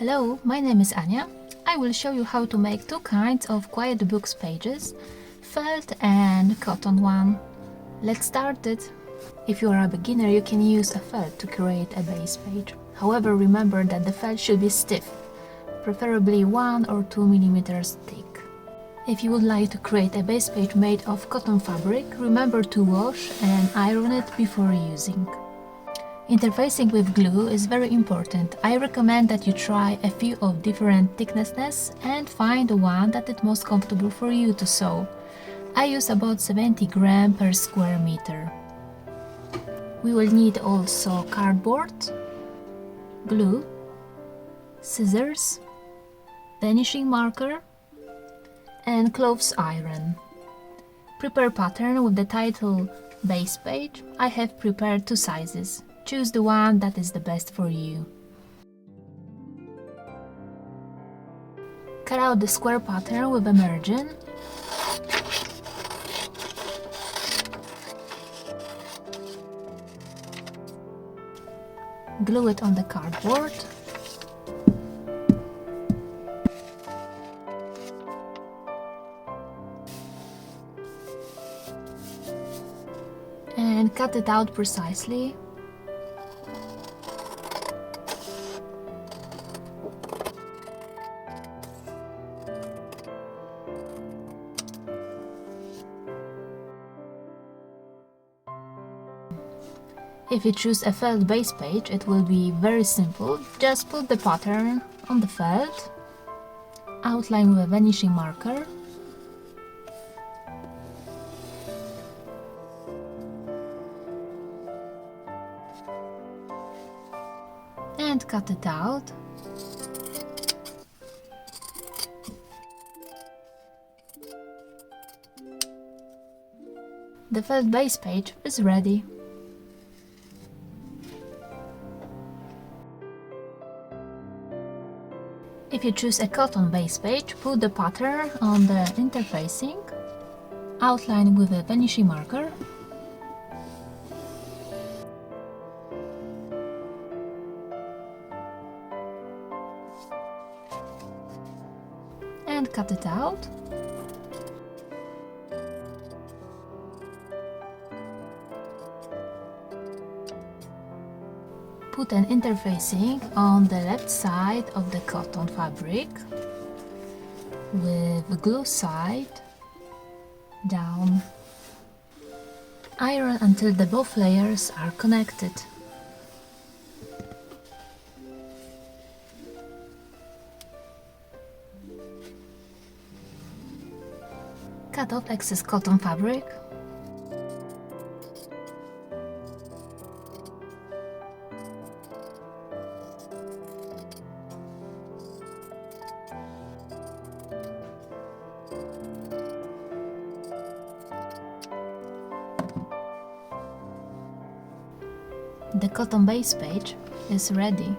Hello, my name is Ania. I will show you how to make two kinds of quiet books pages, felt and cotton one. Let's start it. If you are a beginner, you can use a felt to create a base page. However, remember that the felt should be stiff, preferably 1 or 2 millimeters thick. If you would like to create a base page made of cotton fabric, remember to wash and iron it before using. Interfacing with glue is very important. I recommend that you try a few of different thicknesses and find the one that is most comfortable for you to sew. I use about 70 grams per square meter. We will need also cardboard, glue, scissors, vanishing marker and clothes iron. Prepare pattern with the title base page. I have prepared two sizes. Choose the one that is the best for you. Cut out the square pattern with a margin. Glue it on the cardboard. And cut it out precisely. If you choose a felt base page, it will be very simple. Just put the pattern on the felt, outline with a vanishing marker, and cut it out. The felt base page is ready. If you choose a cotton base page, put the pattern on the interfacing, outline with a vanishing marker, and cut it out. Put an interfacing on the left side of the cotton fabric with the glue side down. Iron until the both layers are connected. Cut off excess cotton fabric. The cotton base page is ready.